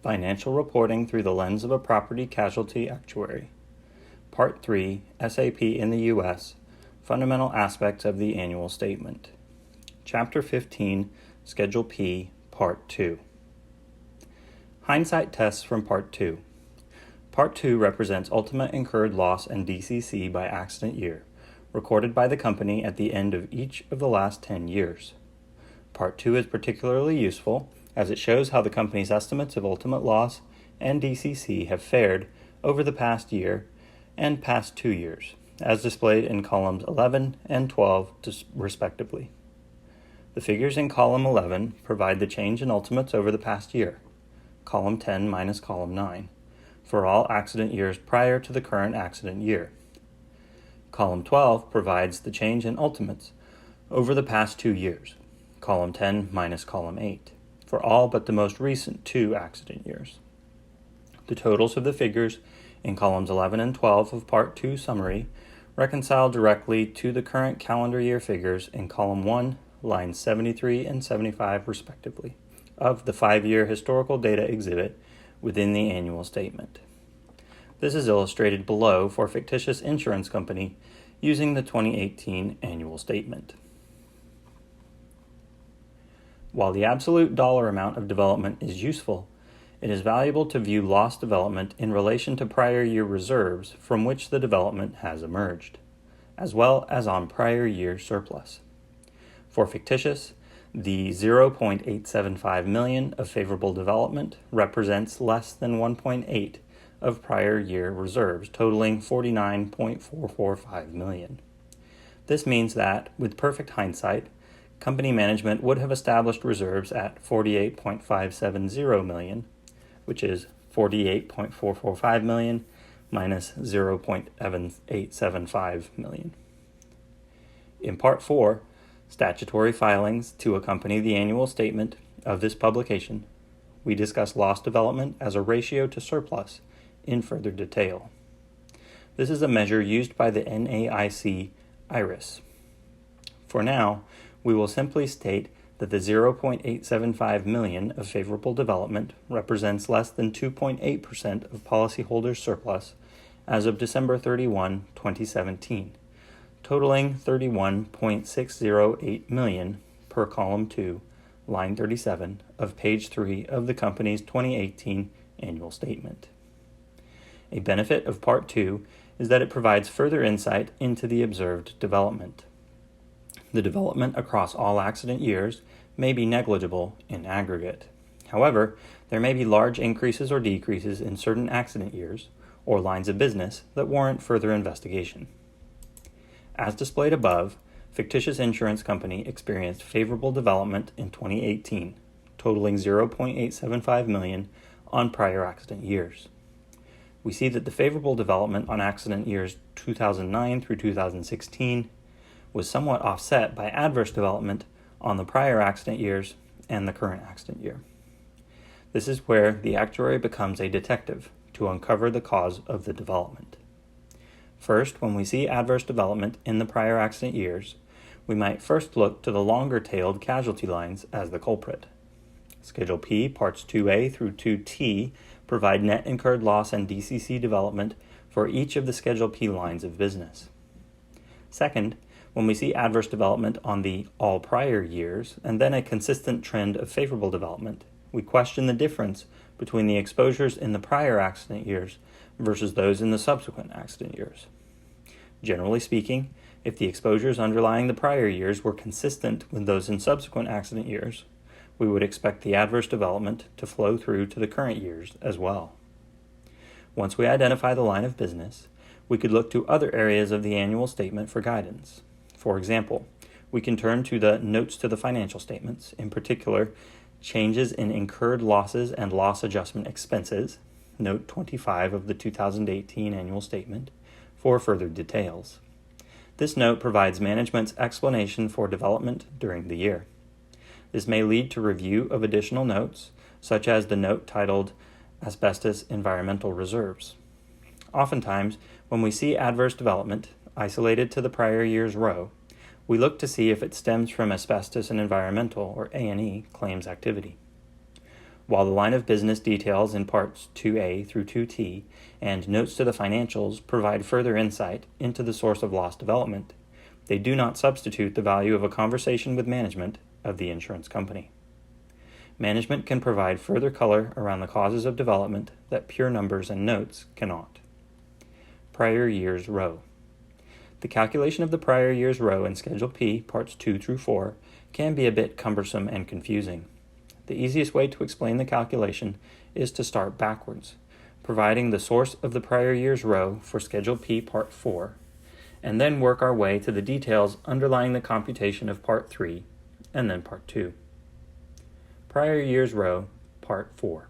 Financial Reporting Through the Lens of a Property Casualty Actuary. Part 3, SAP in the U.S., Fundamental Aspects of the Annual Statement. Chapter 15, Schedule P, Part 2. Hindsight Tests from Part 2. Part 2 represents ultimate incurred loss and DCC by accident year, recorded by the company at the end of each of the last 10 years. Part 2 is particularly useful as it shows how the company's estimates of ultimate loss and DCC have fared over the past year and past 2 years, as displayed in columns 11 and 12 respectively. The figures in column 11 provide the change in ultimates over the past year, column 10 minus column 9, for all accident years prior to the current accident year. Column 12 provides the change in ultimates over the past 2 years, column 10 minus column 8, for all but the most recent 2 accident years. The totals of the figures in columns 11 and 12 of Part 2 summary reconcile directly to the current calendar year figures in column 1, lines 73 and 75 respectively, of the 5-year historical data exhibit within the annual statement. This is illustrated below for fictitious insurance company using the 2018 annual statement. While the absolute dollar amount of development is useful, it is valuable to view loss development in relation to prior year reserves from which the development has emerged, as well as on prior year surplus. For fictitious, the 0.875 million of favorable development represents less than 1.8 of prior year reserves, totaling 49.445 million. This means that, with perfect hindsight, company management would have established reserves at 48.570 million, which is 48.445 million minus 0.875 million. In Part 4, Statutory Filings to accompany the annual statement of this publication, we discuss loss development as a ratio to surplus in further detail. This is a measure used by the NAIC IRIS. For now, we will simply state that the 0.875 million of favorable development represents less than 2.8% of policyholders' surplus as of December 31, 2017, totaling 31.608 million per column 2, line 37 of page 3 of the company's 2018 annual statement. A benefit of Part 2 is that it provides further insight into the observed development. The development across all accident years may be negligible in aggregate. However, there may be large increases or decreases in certain accident years or lines of business that warrant further investigation. As displayed above, fictitious insurance company experienced favorable development in 2018, totaling 0.875 million on prior accident years. We see that the favorable development on accident years 2009 through 2016 was somewhat offset by adverse development on the prior accident years and the current accident year. This is where the actuary becomes a detective to uncover the cause of the development. First, when we see adverse development in the prior accident years, we might first look to the longer-tailed casualty lines as the culprit. Schedule P, Parts 2A through 2T provide net incurred loss and DCC development for each of the Schedule P lines of business. Second, when we see adverse development on the all prior years and then a consistent trend of favorable development, we question the difference between the exposures in the prior accident years versus those in the subsequent accident years. Generally speaking, if the exposures underlying the prior years were consistent with those in subsequent accident years, we would expect the adverse development to flow through to the current years as well. Once we identify the line of business, we could look to other areas of the annual statement for guidance. For example, we can turn to the notes to the financial statements, in particular, changes in incurred losses and loss adjustment expenses, note 25 of the 2018 annual statement, for further details. This note provides management's explanation for development during the year. This may lead to review of additional notes, such as the note titled Asbestos Environmental Reserves. Oftentimes, when we see adverse development isolated to the prior year's row, we look to see if it stems from asbestos and environmental, or A&E, claims activity. while the line of business details in parts 2A through 2T and notes to the financials provide further insight into the source of loss development, they do not substitute the value of a conversation with management of the insurance company. Management can provide further color around the causes of development that pure numbers and notes cannot. Prior year's row. The calculation of the prior year's row in Schedule P, Parts 2 through 4, can be a bit cumbersome and confusing. The easiest way to explain the calculation is to start backwards, providing the source of the prior year's row for Schedule P, Part 4, and then work our way to the details underlying the computation of Part 3 and then Part 2. Prior year's row, Part 4.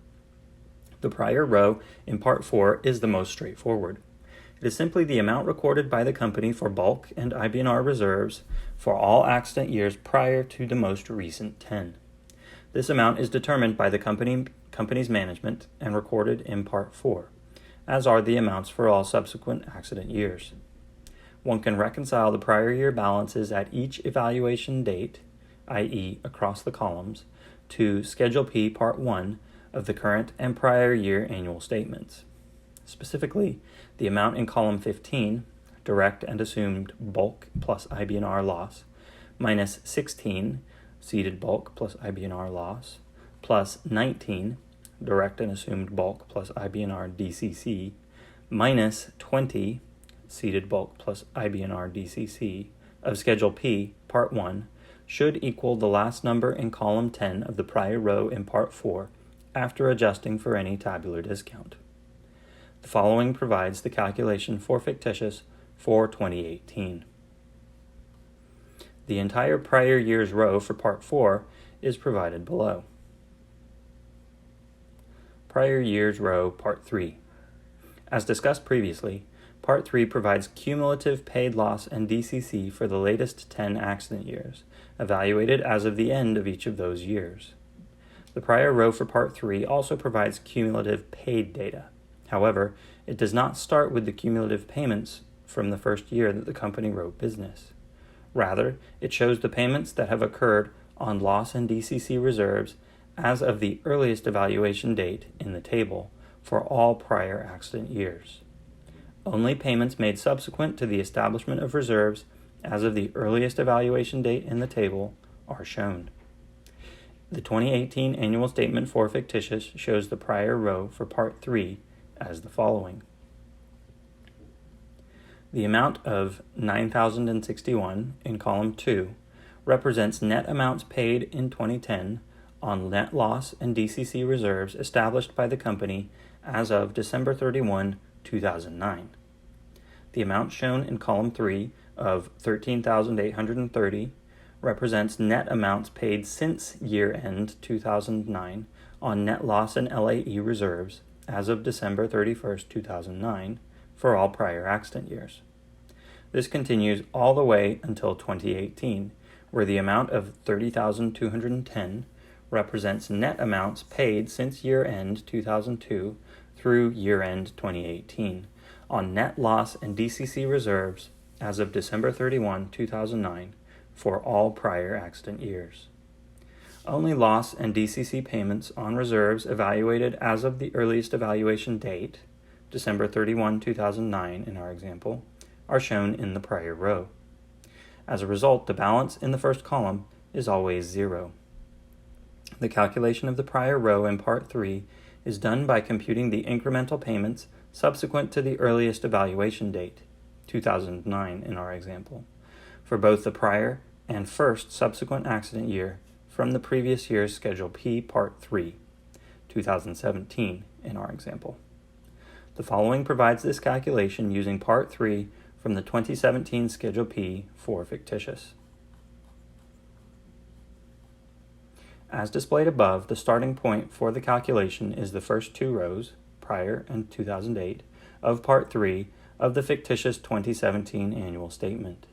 The prior row in Part 4 is the most straightforward. It is simply the amount recorded by the company for bulk and IBNR reserves for all accident years prior to the most recent 10. This amount is determined by the company's management and recorded in Part 4, as are the amounts for all subsequent accident years. One can reconcile the prior year balances at each evaluation date, i.e. across the columns, to Schedule P Part 1 of the current and prior year annual statements. Specifically, the amount in column 15, direct and assumed bulk plus IBNR loss, minus 16, ceded bulk plus IBNR loss, plus 19, direct and assumed bulk plus IBNR DCC, minus 20, ceded bulk plus IBNR DCC, of Schedule P, Part 1, should equal the last number in column 10 of the prior row in Part 4 after adjusting for any tabular discount. The following provides the calculation for fictitious for 2018. The entire prior year's row for Part 4 is provided below. Prior year's row, Part 3. As discussed previously, Part 3 provides cumulative paid loss and DCC for the latest 10 accident years, evaluated as of the end of each of those years. The prior row for Part 3 also provides cumulative paid data. However, it does not start with the cumulative payments from the first year that the company wrote business. Rather, it shows the payments that have occurred on loss and DCC reserves as of the earliest evaluation date in the table for all prior accident years. Only payments made subsequent to the establishment of reserves as of the earliest evaluation date in the table are shown. The 2018 annual statement for fictitious shows the prior row for Part 3 as the following. The amount of $9,061 in column 2 represents net amounts paid in 2010 on net loss and DCC reserves established by the company as of December 31, 2009. The amount shown in column 3 of $13,830 represents net amounts paid since year-end 2009 on net loss and LAE reserves as of December 31, 2009 for all prior accident years. This continues all the way until 2018, where the amount of $30,210 represents net amounts paid since year-end 2002 through year-end 2018 on net loss and DCC reserves as of December 31, 2009 for all prior accident years. Only loss and DCC payments on reserves evaluated as of the earliest evaluation date, December 31, 2009 in our example, are shown in the prior row. As a result, the balance in the first column is always 0. The calculation of the prior row in Part 3 is done by computing the incremental payments subsequent to the earliest evaluation date, 2009 in our example, for both the prior and first subsequent accident year from the previous year's Schedule P Part 3, 2017 in our example. The following provides this calculation using Part 3 from the 2017 Schedule P for fictitious. As displayed above, the starting point for the calculation is the first two rows, prior and 2008, of Part 3 of the fictitious 2017 annual statement.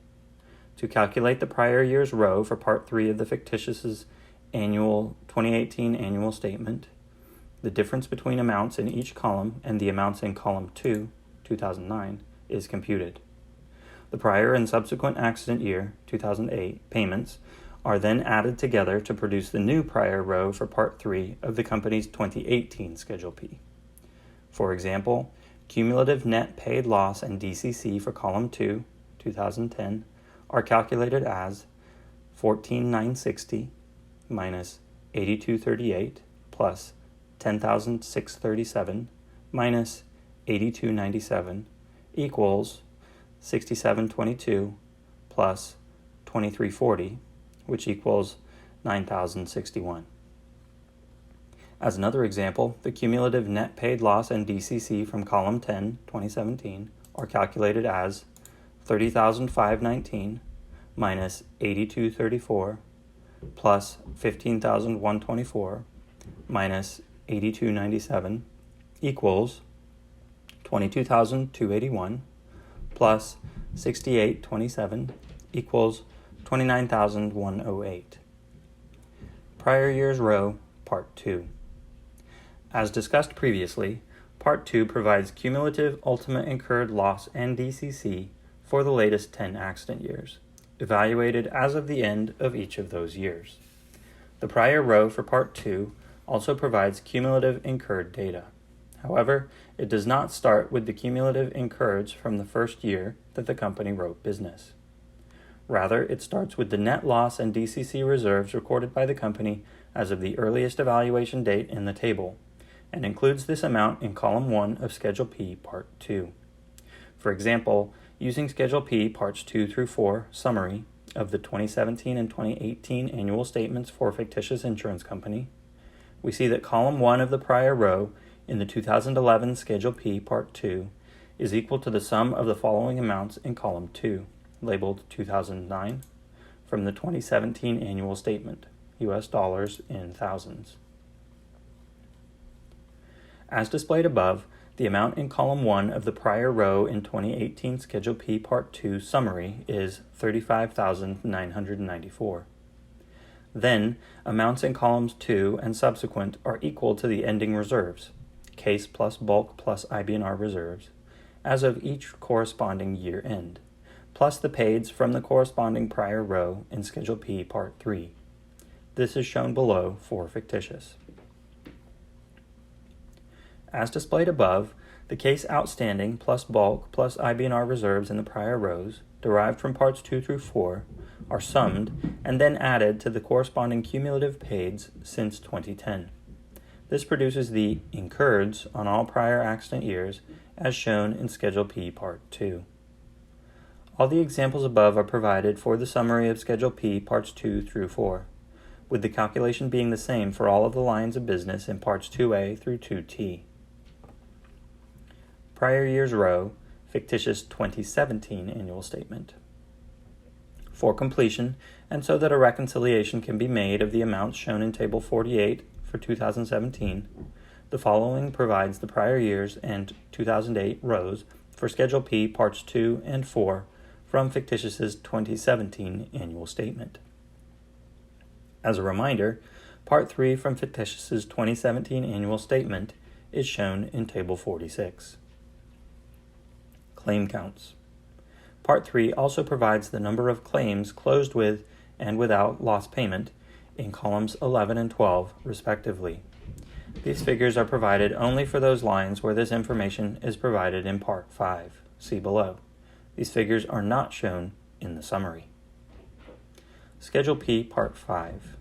To calculate the prior year's row for Part 3 of the fictitious's 2018 annual statement, the difference between amounts in each column and the amounts in column 2, 2009, is computed. The prior and subsequent accident year, 2008, payments are then added together to produce the new prior row for Part 3 of the company's 2018 Schedule P. For example, cumulative net paid loss and DCC for Column 2, 2010, are calculated as 14,960 minus 8238 plus 10,637 minus 8297 equals 6722 plus 2340, which equals 9,061. As another example, the cumulative net paid loss and DCC from Column 10, 2017, are calculated as 30,519 minus 8234 plus 15,124 minus 8297 equals 22,281 plus 6827 equals 29,108. Prior year's row, Part 2. As discussed previously, Part 2 provides cumulative ultimate incurred loss and DCC for the latest 10 accident years, evaluated as of the end of each of those years. The prior row for Part 2 also provides cumulative incurred data. However, it does not start with the cumulative incurreds from the first year that the company wrote business. Rather, it starts with the net loss and DCC reserves recorded by the company as of the earliest evaluation date in the table, and includes this amount in Column 1 of Schedule P, Part 2. For example, using Schedule P, Parts 2 through 4, summary of the 2017 and 2018 annual statements for fictitious insurance company, we see that Column 1 of the prior row in the 2011 Schedule P, Part 2, is equal to the sum of the following amounts in Column 2, labeled 2009, from the 2017 annual statement, US dollars in thousands. As displayed above, the amount in Column 1 of the prior row in 2018 Schedule P Part 2 summary is $35,994. Then, amounts in Columns 2 and subsequent are equal to the ending reserves, case plus bulk plus IBNR reserves, as of each corresponding year end, plus the paids from the corresponding prior row in Schedule P Part 3. This is shown below for fictitious. As displayed above, the case outstanding plus bulk plus IBNR reserves in the prior rows, derived from Parts 2 through 4, are summed and then added to the corresponding cumulative paids since 2010. This produces the incurreds on all prior accident years as shown in Schedule P Part 2. All the examples above are provided for the summary of Schedule P Parts 2 through 4, with the calculation being the same for all of the lines of business in Parts 2A through 2T. Prior year's row, fictitious 2017 annual statement. For completion, and so that a reconciliation can be made of the amounts shown in Table 48 for 2017, the following provides the prior years and 2008 rows for Schedule P Parts 2 and 4 from fictitious's 2017 annual statement. As a reminder, Part 3 from fictitious's 2017 annual statement is shown in Table 46. Claim counts. Part 3 also provides the number of claims closed with and without loss payment in columns 11 and 12, respectively. These figures are provided only for those lines where this information is provided in Part 5. See below. These figures are not shown in the summary. Schedule P, Part 5.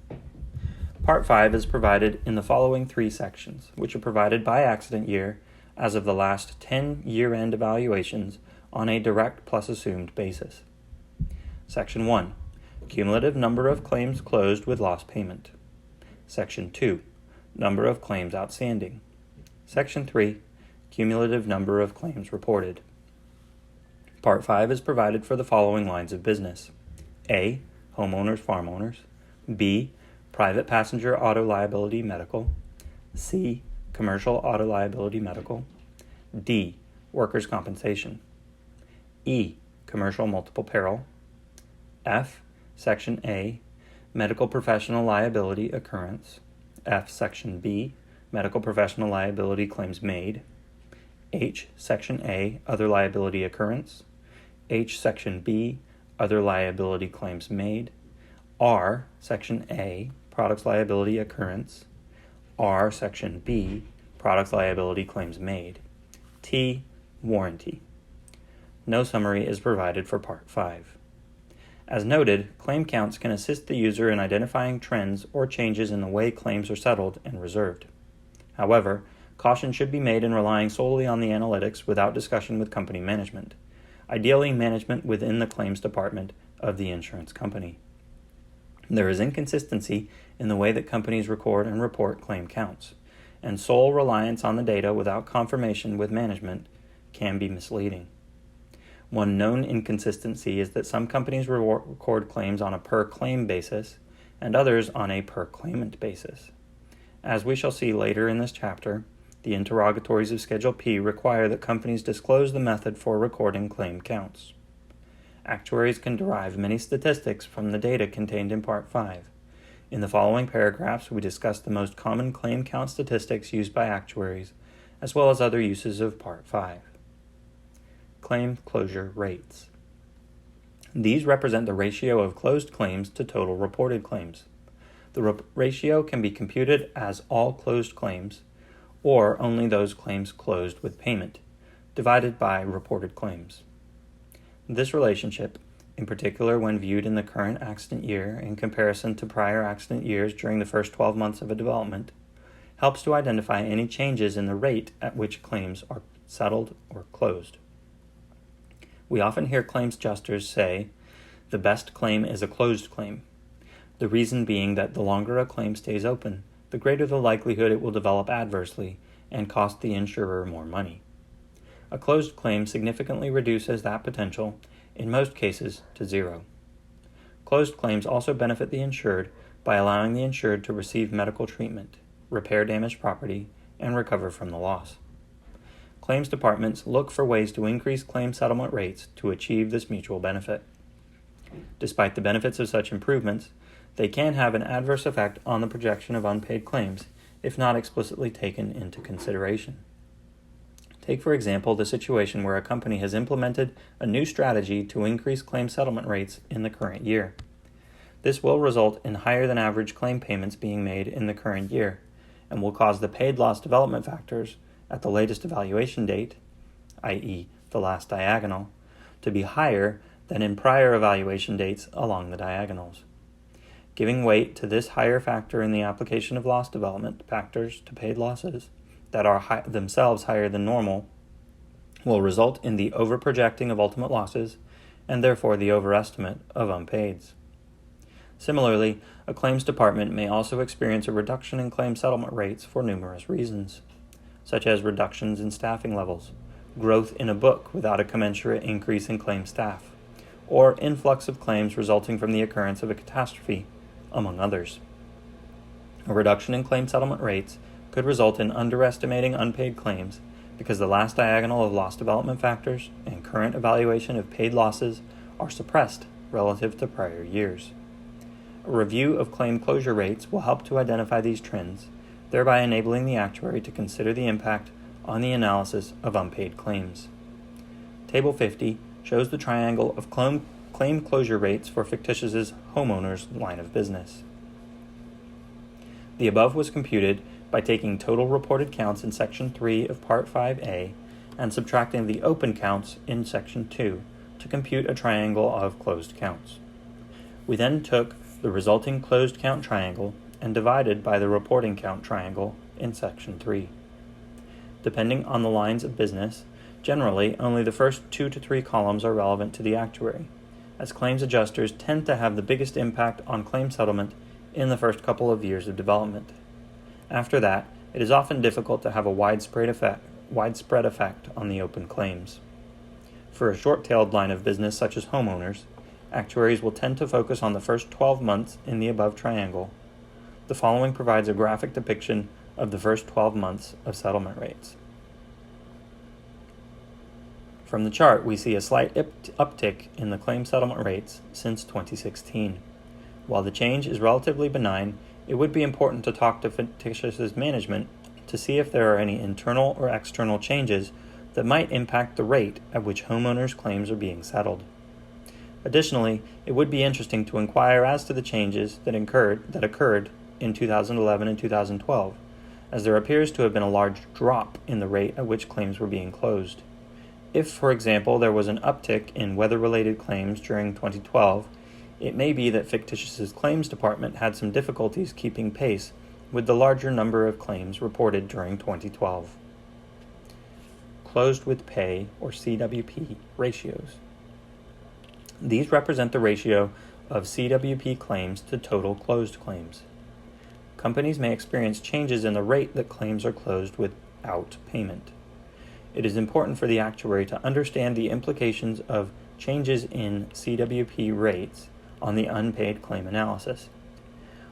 Part 5 is provided in the following 3 sections, which are provided by accident year as of the last 10 year-end evaluations on a direct plus assumed basis. Section 1. Cumulative number of claims closed with loss payment. Section 2. Number of claims outstanding. Section 3. Cumulative number of claims reported. Part 5 is provided for the following lines of business. A. Homeowners, farm owners. B. Private passenger auto liability medical. C. Commercial auto liability medical. D. Workers' compensation. E. Commercial multiple peril. F. Section A. Medical professional liability occurrence. F. Section B. Medical professional liability claims made. H. Section A. Other liability occurrence. H. Section B. Other liability claims made. R, Section A, Products Liability Occurrence. R, Section B, Products Liability Claims Made. T, Warranty. No summary is provided for Part 5. As noted, claim counts can assist the user in identifying trends or changes in the way claims are settled and reserved. However, caution should be made in relying solely on the analytics without discussion with company management, ideally management within the claims department of the insurance company. There is inconsistency in the way that companies record and report claim counts, and sole reliance on the data without confirmation with management can be misleading. One known inconsistency is that some companies record claims on a per-claim basis and others on a per-claimant basis. As we shall see later in this chapter, the interrogatories of Schedule P require that companies disclose the method for recording claim counts. Actuaries can derive many statistics from the data contained in Part 5. In the following paragraphs, we discuss the most common claim count statistics used by actuaries, as well as other uses of Part 5. Claim closure rates. These represent the ratio of closed claims to total reported claims. The ratio can be computed as all closed claims, or only those claims closed with payment, divided by reported claims. This relationship, in particular when viewed in the current accident year in comparison to prior accident years during the first 12 months of a development, helps to identify any changes in the rate at which claims are settled or closed. We often hear claims adjusters say, "The best claim is a closed claim," the reason being that the longer a claim stays open, the greater the likelihood it will develop adversely and cost the insurer more money. A closed claim significantly reduces that potential, in most cases, to zero. Closed claims also benefit the insured by allowing the insured to receive medical treatment, repair damaged property, and recover from the loss. Claims departments look for ways to increase claim settlement rates to achieve this mutual benefit. Despite the benefits of such improvements, they can have an adverse effect on the projection of unpaid claims if not explicitly taken into consideration. Take, for example, the situation where a company has implemented a new strategy to increase claim settlement rates in the current year. This will result in higher than average claim payments being made in the current year and will cause the paid loss development factors at the latest evaluation date, i.e. the last diagonal, to be higher than in prior evaluation dates along the diagonals. Giving weight to this higher factor in the application of loss development factors to paid losses that are themselves higher than normal will result in the overprojecting of ultimate losses and therefore the overestimate of unpaids. Similarly, a claims department may also experience a reduction in claim settlement rates for numerous reasons, such as reductions in staffing levels, growth in a book without a commensurate increase in claim staff, or influx of claims resulting from the occurrence of a catastrophe, among others. A reduction in claim settlement rates could result in underestimating unpaid claims because the last diagonal of loss development factors and current evaluation of paid losses are suppressed relative to prior years. A review of claim closure rates will help to identify these trends, thereby enabling the actuary to consider the impact on the analysis of unpaid claims. Table 50 shows the triangle of claim closure rates for fictitious homeowners line of business. The above was computed by taking total reported counts in Section 3 of Part 5A and subtracting the open counts in Section 2 to compute a triangle of closed counts. We then took the resulting closed count triangle and divided by the reporting count triangle in Section 3. Depending on the lines of business, generally only the first 2 to 3 columns are relevant to the actuary, as claims adjusters tend to have the biggest impact on claim settlement in the first couple of years of development. After that, it is often difficult to have a widespread effect on the open claims. For a short-tailed line of business such as homeowners, actuaries will tend to focus on the first 12 months in the above triangle. The following provides a graphic depiction of the first 12 months of settlement rates. From the chart, we see a slight uptick in the claim settlement rates since 2016. While the change is relatively benign, it would be important to talk to fictitious management to see if there are any internal or external changes that might impact the rate at which homeowners' claims are being settled. Additionally, it would be interesting to inquire as to the changes that occurred in 2011 and 2012, as there appears to have been a large drop in the rate at which claims were being closed. If, for example, there was an uptick in weather-related claims during 2012, it may be that Fictitious' claims department had some difficulties keeping pace with the larger number of claims reported during 2012. Closed with pay, or CWP, ratios. These represent the ratio of CWP claims to total closed claims. Companies may experience changes in the rate that claims are closed without payment. It is important for the actuary to understand the implications of changes in CWP rates on the unpaid claim analysis.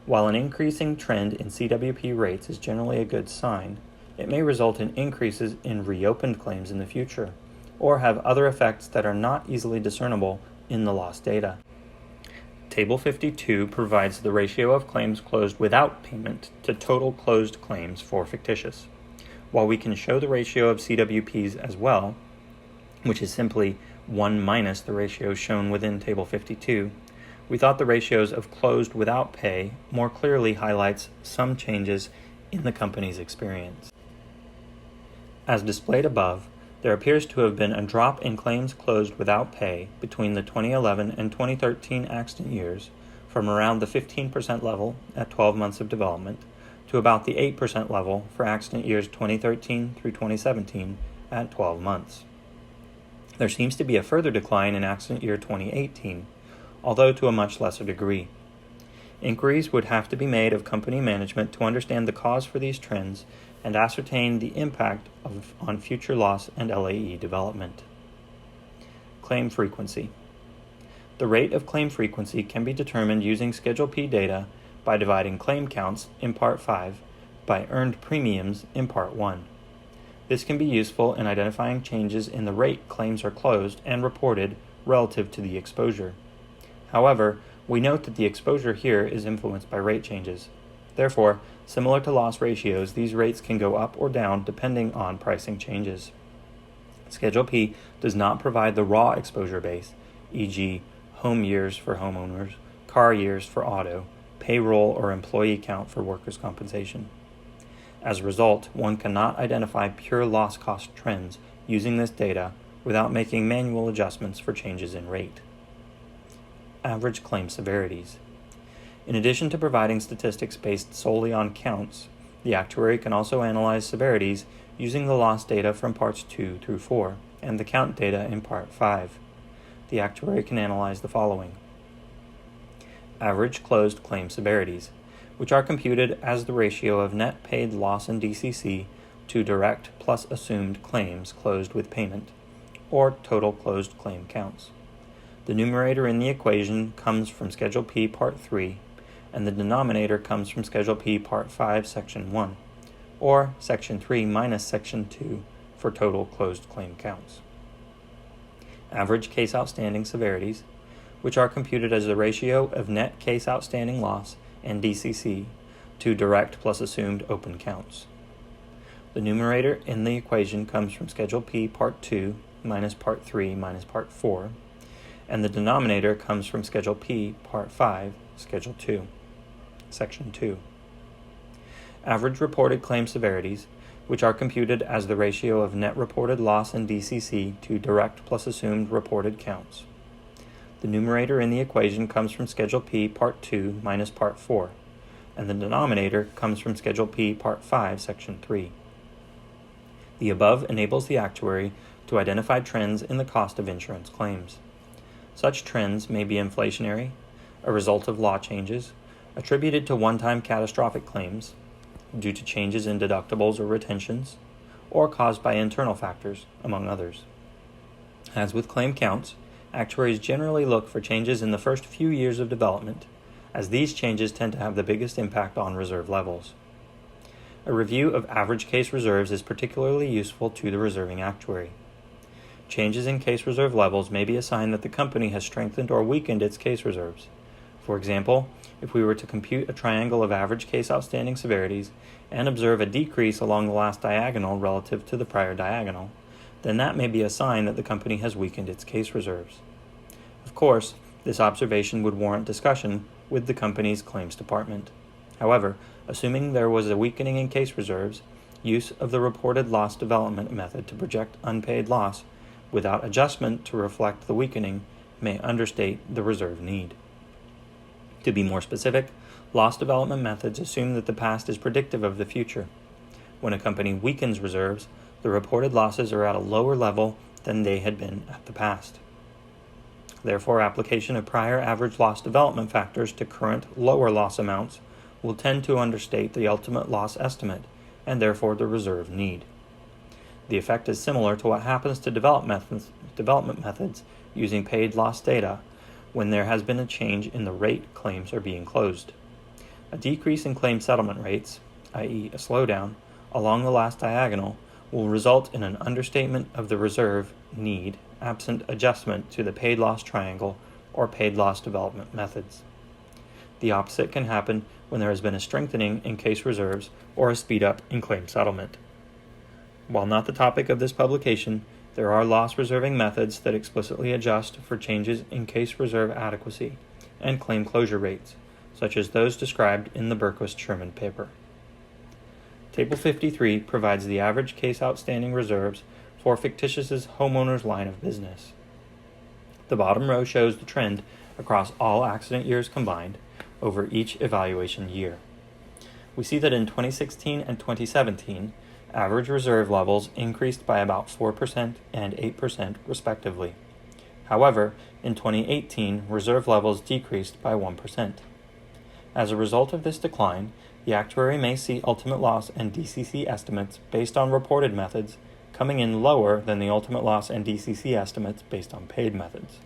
While an increasing trend in CWP rates is generally a good sign, it may result in increases in reopened claims in the future, or have other effects that are not easily discernible in the loss data. Table 52 provides the ratio of claims closed without payment to total closed claims for Fictitious. While we can show the ratio of CWPs as well, which is simply 1 minus the ratio shown within Table 52, we thought the ratios of closed without pay more clearly highlights some changes in the company's experience. As displayed above, there appears to have been a drop in claims closed without pay between the 2011 and 2013 accident years from around the 15% level at 12 months of development to about the 8% level for accident years 2013 through 2017 at 12 months. There seems to be a further decline in accident year 2018, although to a much lesser degree. Inquiries would have to be made of company management to understand the cause for these trends and ascertain the impact on future loss and LAE development. Claim frequency. The rate of claim frequency can be determined using Schedule P data by dividing claim counts in Part 5 by earned premiums in Part 1. This can be useful in identifying changes in the rate claims are closed and reported relative to the exposure. However, we note that the exposure here is influenced by rate changes. Therefore, similar to loss ratios, these rates can go up or down depending on pricing changes. Schedule P does not provide the raw exposure base, e.g., home years for homeowners, car years for auto, payroll or employee count for workers' compensation. As a result, one cannot identify pure loss cost trends using this data without making manual adjustments for changes in rate. Average claim severities. In addition to providing statistics based solely on counts, the actuary can also analyze severities using the loss data from Parts 2 through 4 and the count data in Part 5. The actuary can analyze the following. Average closed claim severities, which are computed as the ratio of net paid loss in DCC to direct plus assumed claims closed with payment, or total closed claim counts. The numerator in the equation comes from Schedule P Part 3, and the denominator comes from Schedule P Part 5 Section 1, or Section 3 minus Section 2 for total closed claim counts. Average case outstanding severities, which are computed as the ratio of net case outstanding loss and DCC to direct plus assumed open counts. The numerator in the equation comes from Schedule P Part 2 minus Part 3 minus Part 4, and the denominator comes from Schedule P Part 5, Schedule 2, Section 2. Average reported claim severities, which are computed as the ratio of net reported loss in DCC to direct plus assumed reported counts. The numerator in the equation comes from Schedule P Part 2 minus Part 4, and the denominator comes from Schedule P Part 5, Section 3. The above enables the actuary to identify trends in the cost of insurance claims. Such trends may be inflationary, a result of law changes, attributed to one-time catastrophic claims, due to changes in deductibles or retentions, or caused by internal factors, among others. As with claim counts, actuaries generally look for changes in the first few years of development, as these changes tend to have the biggest impact on reserve levels. A review of average case reserves is particularly useful to the reserving actuary. Changes in case reserve levels may be a sign that the company has strengthened or weakened its case reserves. For example, if we were to compute a triangle of average case outstanding severities and observe a decrease along the last diagonal relative to the prior diagonal, then that may be a sign that the company has weakened its case reserves. Of course, this observation would warrant discussion with the company's claims department. However, assuming there was a weakening in case reserves, use of the reported loss development method to project unpaid loss without adjustment to reflect the weakening may understate the reserve need. To be more specific, loss development methods assume that the past is predictive of the future. When a company weakens reserves, the reported losses are at a lower level than they had been at the past. Therefore, application of prior average loss development factors to current lower loss amounts will tend to understate the ultimate loss estimate and therefore the reserve need. The effect is similar to what happens to development methods using paid loss data when there has been a change in the rate claims are being closed. A decrease in claim settlement rates, i.e. a slowdown, along the last diagonal will result in an understatement of the reserve need absent adjustment to the paid loss triangle or paid loss development methods. The opposite can happen when there has been a strengthening in case reserves or a speed up in claim settlement. While not the topic of this publication, there are loss reserving methods that explicitly adjust for changes in case reserve adequacy and claim closure rates, such as those described in the Berquist-Sherman paper. Table 53 provides the average case outstanding reserves for fictitious homeowners line of business. The bottom row shows the trend across all accident years combined over each evaluation year. We see that in 2016 and 2017, average reserve levels increased by about 4% and 8% respectively. However, in 2018, reserve levels decreased by 1%. As a result of this decline, the actuary may see ultimate loss and DCC estimates based on reported methods coming in lower than the ultimate loss and DCC estimates based on paid methods.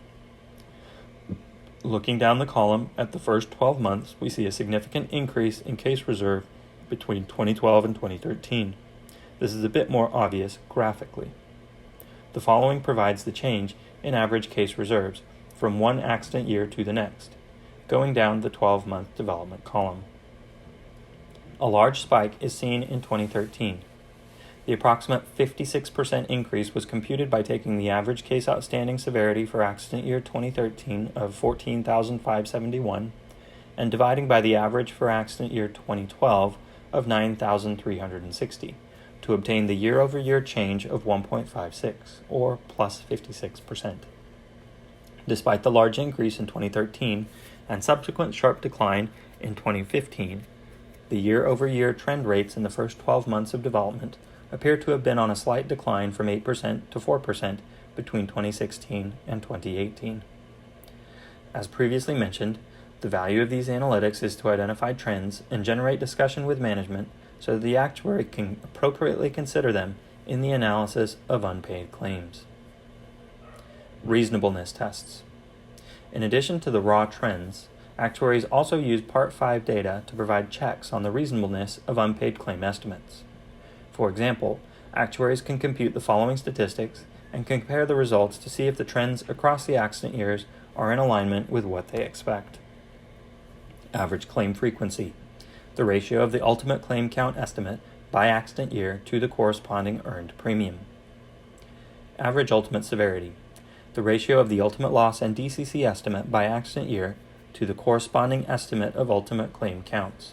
Looking down the column at the first 12 months, we see a significant increase in case reserve between 2012 and 2013. This is a bit more obvious graphically. The following provides the change in average case reserves from one accident year to the next, going down the 12-month development column. A large spike is seen in 2013. The approximate 56% increase was computed by taking the average case outstanding severity for accident year 2013 of 14,571 and dividing by the average for accident year 2012 of 9,360 to obtain the year-over-year change of 1.56, or plus 56%. Despite the large increase in 2013 and subsequent sharp decline in 2015, the year-over-year trend rates in the first 12 months of development appear to have been on a slight decline from 8% to 4% between 2016 and 2018. As previously mentioned, the value of these analytics is to identify trends and generate discussion with management so that the actuary can appropriately consider them in the analysis of unpaid claims. Reasonableness tests. In addition to the raw trends, actuaries also use Part 5 data to provide checks on the reasonableness of unpaid claim estimates. For example, actuaries can compute the following statistics and compare the results to see if the trends across the accident years are in alignment with what they expect. Average claim frequency, the ratio of the ultimate claim count estimate by accident year to the corresponding earned premium. Average ultimate severity, the ratio of the ultimate loss and DCC estimate by accident year to the corresponding estimate of ultimate claim counts.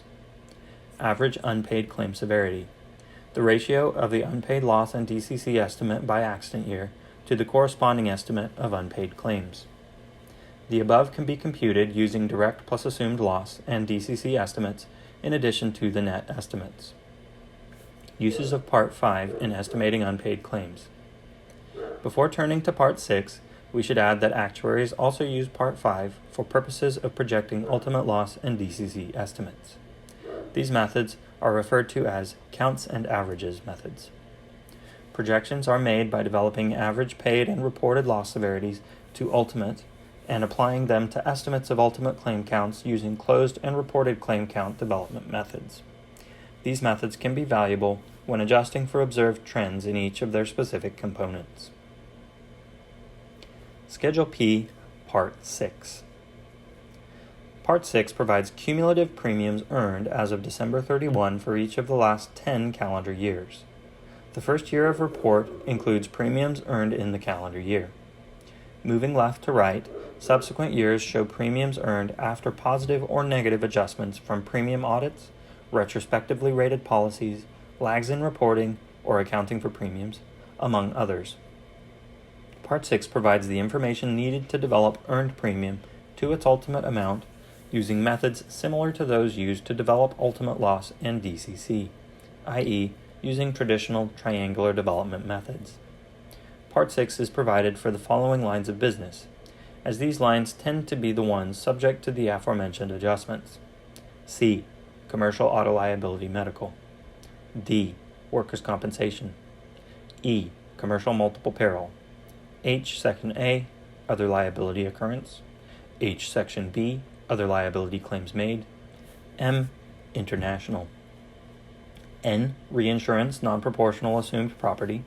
Average unpaid claim severity, the ratio of the unpaid loss and DCC estimate by accident year to the corresponding estimate of unpaid claims. The above can be computed using direct plus assumed loss and DCC estimates in addition to the net estimates. Uses of Part 5 in estimating unpaid claims. Before turning to Part 6, we should add that actuaries also use Part 5 for purposes of projecting ultimate loss and DCC estimates. These methods are referred to as counts and averages methods. Projections are made by developing average paid and reported loss severities to ultimate and applying them to estimates of ultimate claim counts using closed and reported claim count development methods. These methods can be valuable when adjusting for observed trends in each of their specific components. Schedule P, Part 6. Part 6 provides cumulative premiums earned as of December 31 for each of the last 10 calendar years. The first year of report includes premiums earned in the calendar year. Moving left to right, Subsequent years show premiums earned after positive or negative adjustments from premium audits, retrospectively rated policies, lags in reporting or accounting for premiums, among others. Part 6 provides the information needed to develop earned premium to its ultimate amount using methods similar to those used to develop ultimate loss and DCC, i.e., using traditional triangular development methods. Part 6 is provided for the following lines of business, as these lines tend to be the ones subject to the aforementioned adjustments. C. Commercial auto liability medical. D. Workers' compensation. E. Commercial multiple peril. H. Section A. Other liability occurrence. H. Section B. Other liability claims made. M. International. N. Reinsurance non-proportional assumed property.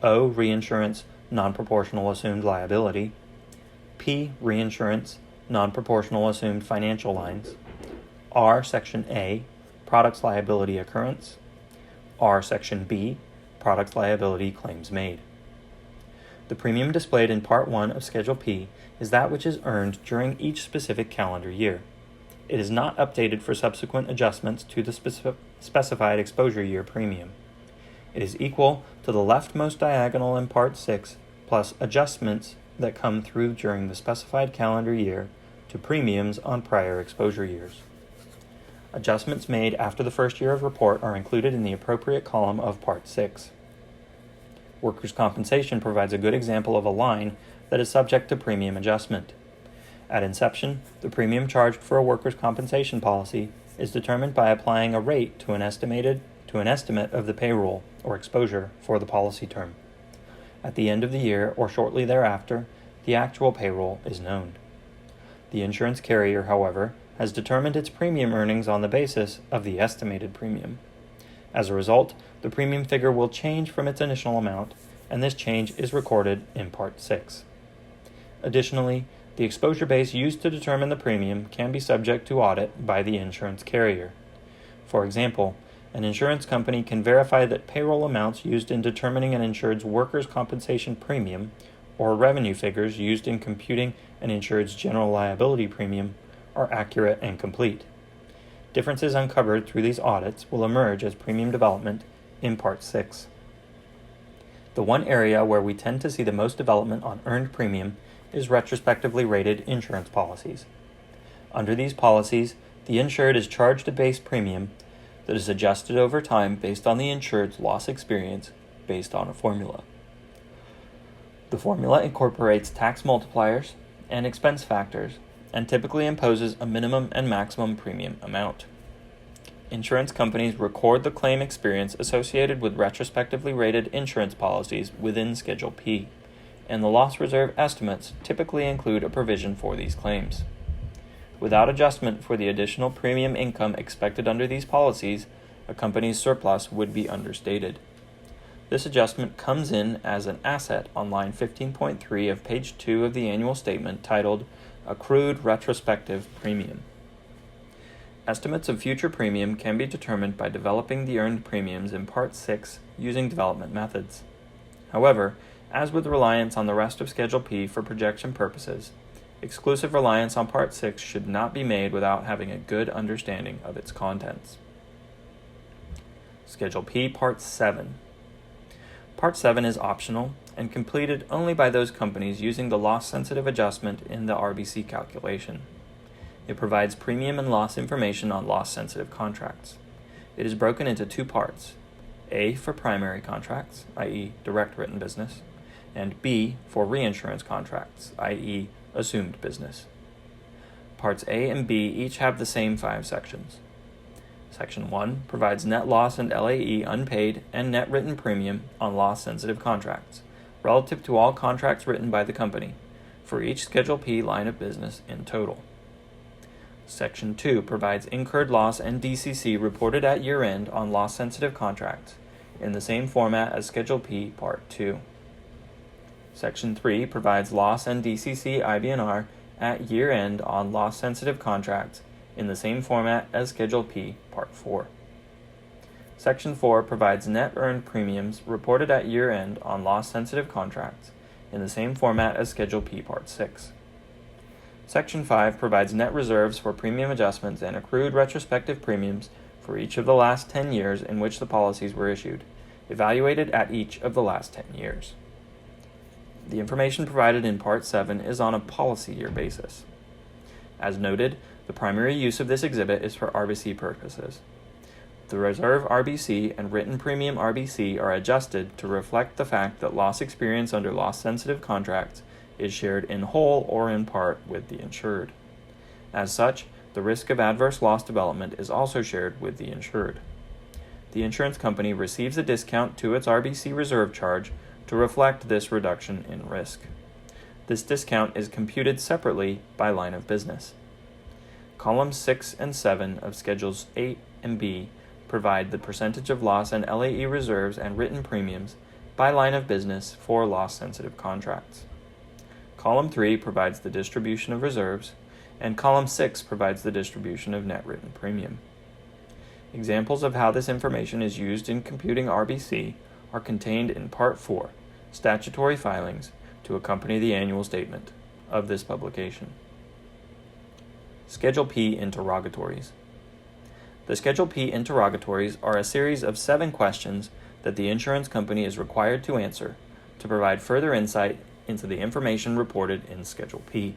O. Reinsurance non-proportional assumed liability. P. Reinsurance non-proportional assumed financial lines. R. Section A. Products liability occurrence. R. Section B. Products liability claims made. The premium displayed in Part 1 of Schedule P is that which is earned during each specific calendar year. It is not updated for subsequent adjustments to the specified exposure year premium. It is equal to the leftmost diagonal in Part 6 plus adjustments that come through during the specified calendar year to premiums on prior exposure years. Adjustments made after the first year of report are included in the appropriate column of Part 6. Workers' compensation provides a good example of a line that is subject to premium adjustment. At inception, the premium charged for a workers' compensation policy is determined by applying a rate to an estimate of the payroll or exposure for the policy term. At the end of the year or shortly thereafter, the actual payroll is known. The insurance carrier, however, has determined its premium earnings on the basis of the estimated premium. As a result, the premium figure will change from its initial amount, and this change is recorded in Part 6. Additionally, the exposure base used to determine the premium can be subject to audit by the insurance carrier. For example, an insurance company can verify that payroll amounts used in determining an insured's workers' compensation premium or revenue figures used in computing an insured's general liability premium are accurate and complete. Differences uncovered through these audits will emerge as premium development in Part 6. The one area where we tend to see the most development on earned premium is retrospectively rated insurance policies. Under these policies, the insured is charged a base premium that is adjusted over time based on the insured's loss experience based on a formula. The formula incorporates tax multipliers and expense factors and typically imposes a minimum and maximum premium amount. Insurance companies record the claim experience associated with retrospectively rated insurance policies within Schedule P, and the loss reserve estimates typically include a provision for these claims. Without adjustment for the additional premium income expected under these policies, a company's surplus would be understated. This adjustment comes in as an asset on line 15.3 of page 2 of the annual statement titled Accrued Retrospective Premium. Estimates of future premium can be determined by developing the earned premiums in Part 6 using development methods. However, as with reliance on the rest of Schedule P for projection purposes, exclusive reliance on Part 6 should not be made without having a good understanding of its contents. Schedule P Part 7. Part 7 is optional and completed only by those companies using the loss-sensitive adjustment in the RBC calculation. It provides premium and loss information on loss-sensitive contracts. It is broken into two parts, A for primary contracts, i.e. direct written business, and B for reinsurance contracts, i.e. assumed business. Parts A and B each have the same 5 sections. Section 1 provides net loss and LAE unpaid and net written premium on loss-sensitive contracts, relative to all contracts written by the company, for each Schedule P line of business in total. Section 2 provides incurred loss and DCC reported at year-end on loss-sensitive contracts, in the same format as Schedule P Part 2. Section 3 provides loss and DCC IBNR at year-end on loss-sensitive contracts, in the same format as Schedule P Part 4. Section 4 provides net earned premiums reported at year-end on loss-sensitive contracts, in the same format as Schedule P Part 6. Section 5 provides net reserves for premium adjustments and accrued retrospective premiums for each of the last 10 years in which the policies were issued, evaluated at each of the last 10 years. The information provided in Part 7 is on a policy year basis. As noted, the primary use of this exhibit is for RBC purposes. The reserve RBC and written premium RBC are adjusted to reflect the fact that loss experience under loss-sensitive contracts is shared in whole or in part with the insured. As such, the risk of adverse loss development is also shared with the insured. The insurance company receives a discount to its RBC reserve charge to reflect this reduction in risk. This discount is computed separately by line of business. Columns 6 and 7 of Schedules 8 and B provide the percentage of loss and LAE reserves and written premiums by line of business for loss-sensitive contracts. Column 3 provides the distribution of reserves, and Column 6 provides the distribution of net written premium. Examples of how this information is used in computing RBC are contained in Part 4, Statutory Filings, to accompany the annual statement of this publication. Schedule P Interrogatories. The Schedule P interrogatories are a series of 7 questions that the insurance company is required to answer to provide further insight into the information reported in Schedule P.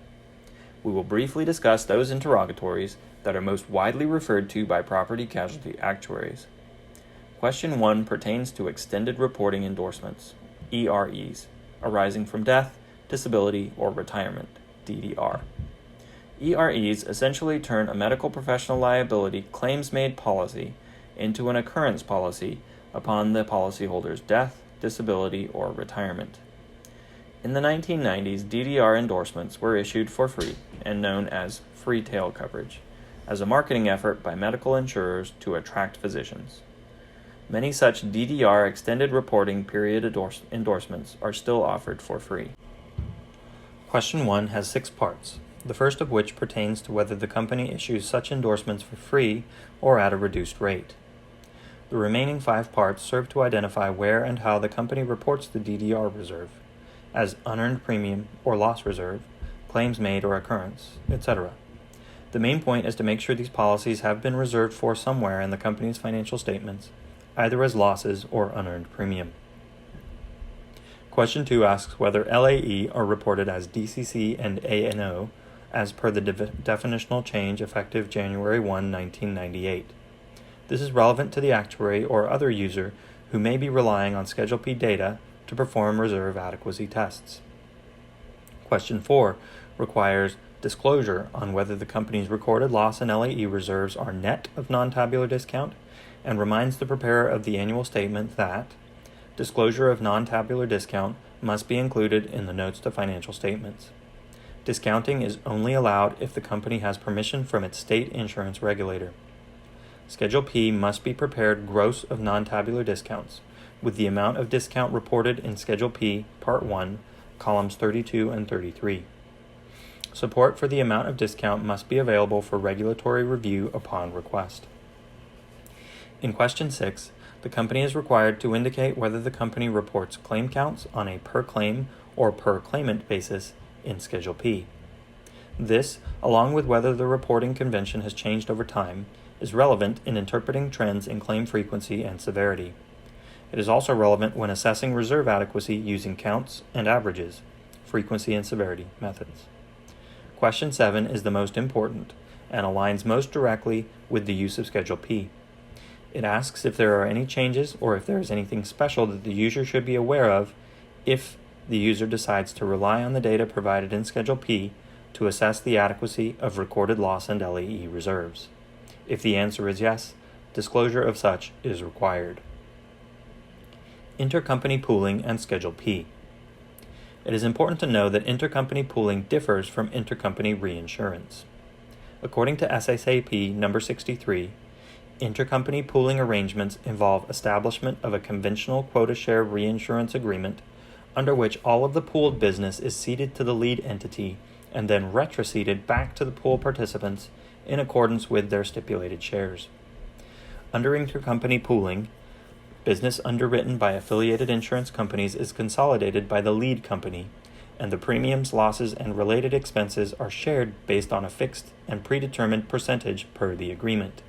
We will briefly discuss those interrogatories that are most widely referred to by property casualty actuaries. Question 1 pertains to extended reporting endorsements, EREs, arising from death, disability, or retirement, DDR. EREs essentially turn a medical professional liability claims-made policy into an occurrence policy upon the policyholder's death, disability, or retirement. In the 1990s, DDR endorsements were issued for free and known as free tail coverage, as a marketing effort by medical insurers to attract physicians. Many such DDR extended reporting period endorsements are still offered for free. Question 1 has 6 parts, the first of which pertains to whether the company issues such endorsements for free or at a reduced rate. The remaining 5 parts serve to identify where and how the company reports the DDR reserve, as unearned premium or loss reserve, claims made or occurrence, etc. The main point is to make sure these policies have been reserved for somewhere in the company's financial statements, either as losses or unearned premium. Question 2 asks whether LAE are reported as DCC and ANO as per the definitional change effective January 1, 1998. This is relevant to the actuary or other user who may be relying on Schedule P data to perform reserve adequacy tests. Question 4 requires disclosure on whether the company's recorded loss and LAE reserves are net of non-tabular discount, and reminds the preparer of the annual statement that disclosure of non-tabular discount must be included in the notes to financial statements. Discounting is only allowed if the company has permission from its state insurance regulator. Schedule P must be prepared gross of non-tabular discounts, with the amount of discount reported in Schedule P, Part 1, columns 32 and 33. Support for the amount of discount must be available for regulatory review upon request. In Question 6, the company is required to indicate whether the company reports claim counts on a per-claim or per-claimant basis in Schedule P. This, along with whether the reporting convention has changed over time, is relevant in interpreting trends in claim frequency and severity. It is also relevant when assessing reserve adequacy using counts and averages, frequency and severity methods. Question 7 is the most important and aligns most directly with the use of Schedule P. It asks if there are any changes or if there is anything special that the user should be aware of if the user decides to rely on the data provided in Schedule P to assess the adequacy of recorded loss and LAE reserves. If the answer is yes, disclosure of such is required. Intercompany pooling and Schedule P. It is important to know that intercompany pooling differs from intercompany reinsurance. According to SSAP number 63, intercompany pooling arrangements involve establishment of a conventional quota share reinsurance agreement under which all of the pooled business is ceded to the lead entity and then retroceded back to the pool participants in accordance with their stipulated shares. Under intercompany pooling, business underwritten by affiliated insurance companies is consolidated by the lead company, and the premiums, losses, and related expenses are shared based on a fixed and predetermined percentage per the agreement.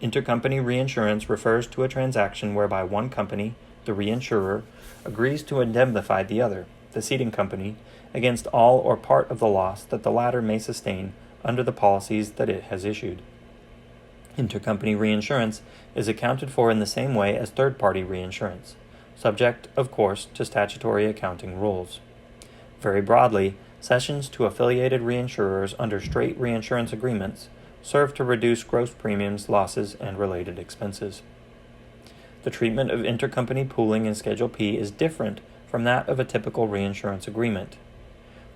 Intercompany reinsurance refers to a transaction whereby one company, the reinsurer, agrees to indemnify the other, the ceding company, against all or part of the loss that the latter may sustain under the policies that it has issued. Intercompany reinsurance is accounted for in the same way as third-party reinsurance, subject, of course, to statutory accounting rules. Very broadly, cessions to affiliated reinsurers under straight reinsurance agreements serve to reduce gross premiums, losses, and related expenses. The treatment of intercompany pooling in Schedule P is different from that of a typical reinsurance agreement.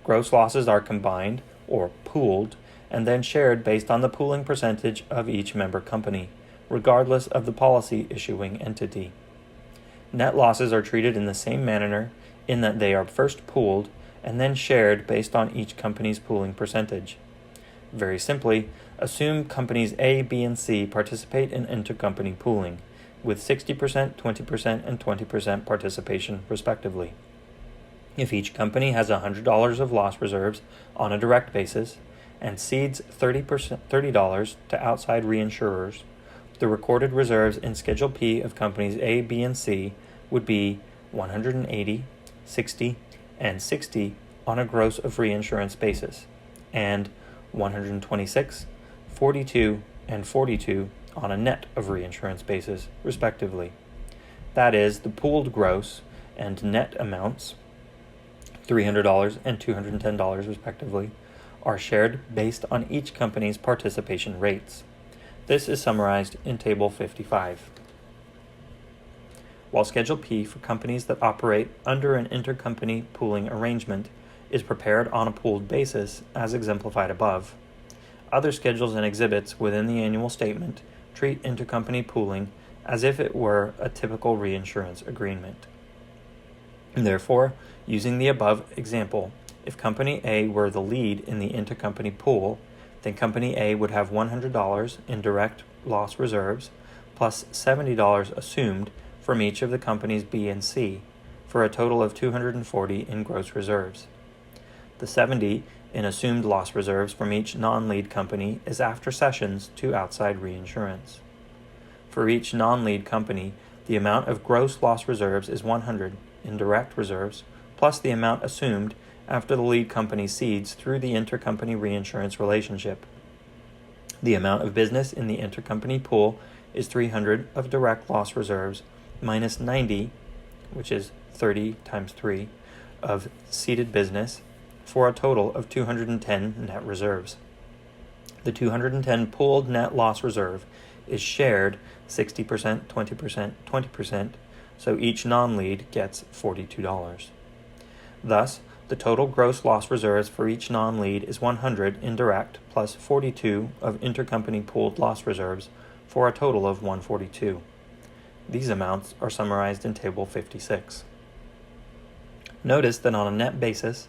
Gross losses are combined, or pooled, and then shared based on the pooling percentage of each member company, regardless of the policy issuing entity. Net losses are treated in the same manner in that they are first pooled and then shared based on each company's pooling percentage. Very simply, assume companies A, B, and C participate in intercompany pooling, with 60%, 20%, and 20% participation respectively. If each company has $100 of loss reserves on a direct basis and cedes $30 to outside reinsurers, the recorded reserves in Schedule P of companies A, B, and C would be 180, 60, and 60 on a gross of reinsurance basis, and 126, 42, and 42 on a net of reinsurance basis, respectively. That is, the pooled gross and net amounts, $300 and $210 respectively, are shared based on each company's participation rates. This is summarized in Table 55. While Schedule P for companies that operate under an intercompany pooling arrangement is prepared on a pooled basis, as exemplified above, other schedules and exhibits within the annual statement treat intercompany pooling as if it were a typical reinsurance agreement. Therefore, using the above example, if Company A were the lead in the intercompany pool, then Company A would have $100 in direct loss reserves plus $70 assumed from each of the companies B and C, for a total of $240 in gross reserves. The $70 in assumed loss reserves from each non-lead company is after cessions to outside reinsurance. For each non-lead company, the amount of gross loss reserves is $100 in direct reserves, plus the amount assumed after the lead company cedes through the intercompany reinsurance relationship. The amount of business in the intercompany pool is $300 of direct loss reserves minus $90, which is 30 times 3, of ceded business, for a total of $210 net reserves. The $210 pooled net loss reserve is shared 60%, 20%, 20%, so each non-lead gets $42. Thus, the total gross loss reserves for each non-lead is $100 in direct plus $42 of intercompany pooled loss reserves, for a total of $142. These amounts are summarized in Table 56. Notice that on a net basis,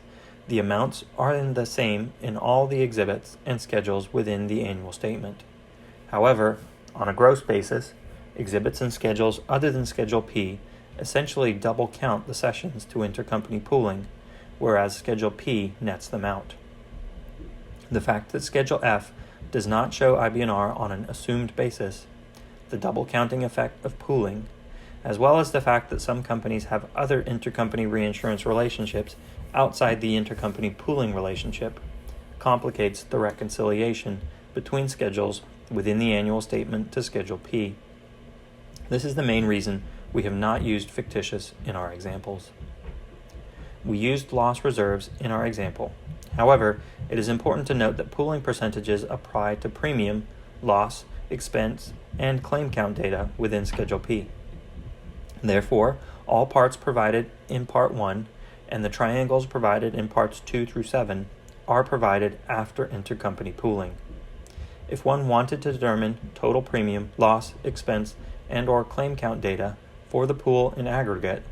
the amounts are the same in all the exhibits and schedules within the annual statement. However, on a gross basis, exhibits and schedules other than Schedule P essentially double count the cessions to intercompany pooling, whereas Schedule P nets them out. The fact that Schedule F does not show IBNR on an assumed basis, the double counting effect of pooling, as well as the fact that some companies have other intercompany reinsurance relationships outside the intercompany pooling relationship, complicates the reconciliation between schedules within the annual statement to Schedule P. This is the main reason we have not used fictitious in our examples. We used loss reserves in our example. However, it is important to note that pooling percentages apply to premium, loss, expense, and claim count data within Schedule P. Therefore, all parts provided in Part 1 and the triangles provided in Parts 2 through 7 are provided after intercompany pooling. If one wanted to determine total premium, loss, expense, and/or claim count data for the pool in aggregate,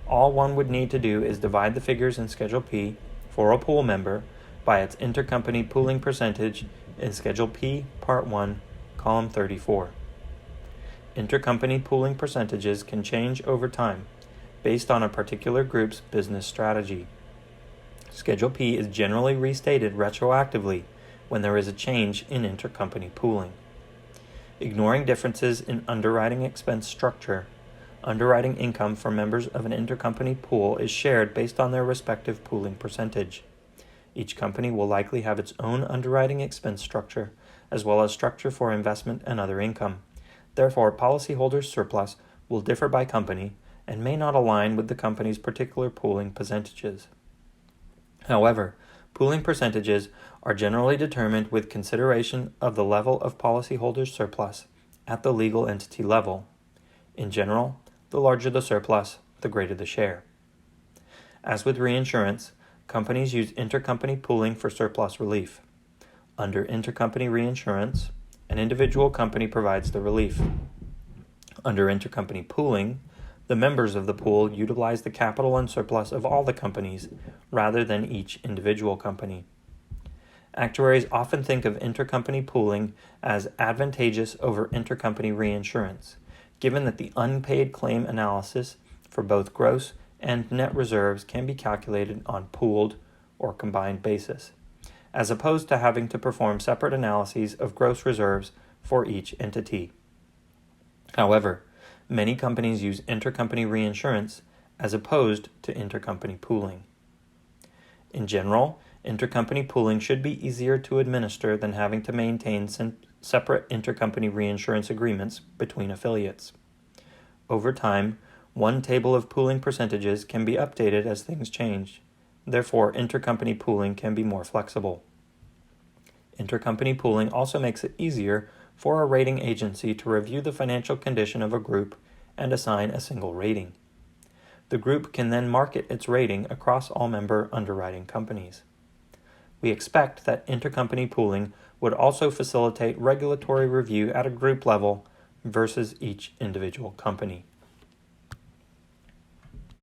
all one would need to do is divide the figures in Schedule P for a pool member by its intercompany pooling percentage in Schedule P, Part 1, Column 34. Intercompany pooling percentages can change over time based on a particular group's business strategy. Schedule P is generally restated retroactively when there is a change in intercompany pooling. Ignoring differences in underwriting expense structure, underwriting income for members of an intercompany pool is shared based on their respective pooling percentage. Each company will likely have its own underwriting expense structure, as well as structure for investment and other income. Therefore, policyholders' surplus will differ by company and may not align with the company's particular pooling percentages. However, pooling percentages are generally determined with consideration of the level of policyholders' surplus at the legal entity level. In general, the larger the surplus, the greater the share. As with reinsurance, companies use intercompany pooling for surplus relief. Under intercompany reinsurance, an individual company provides the relief. Under intercompany pooling, the members of the pool utilize the capital and surplus of all the companies rather than each individual company. Actuaries often think of intercompany pooling as advantageous over intercompany reinsurance, given that the unpaid claim analysis for both gross and net reserves can be calculated on pooled or combined basis, as opposed to having to perform separate analyses of gross reserves for each entity. However, many companies use intercompany reinsurance as opposed to intercompany pooling. In general, intercompany pooling should be easier to administer than having to maintain separate intercompany reinsurance agreements between affiliates. Over time, one table of pooling percentages can be updated as things change. Therefore, intercompany pooling can be more flexible. Intercompany pooling also makes it easier for a rating agency to review the financial condition of a group and assign a single rating. The group can then market its rating across all member underwriting companies. We expect that intercompany pooling would also facilitate regulatory review at a group level versus each individual company.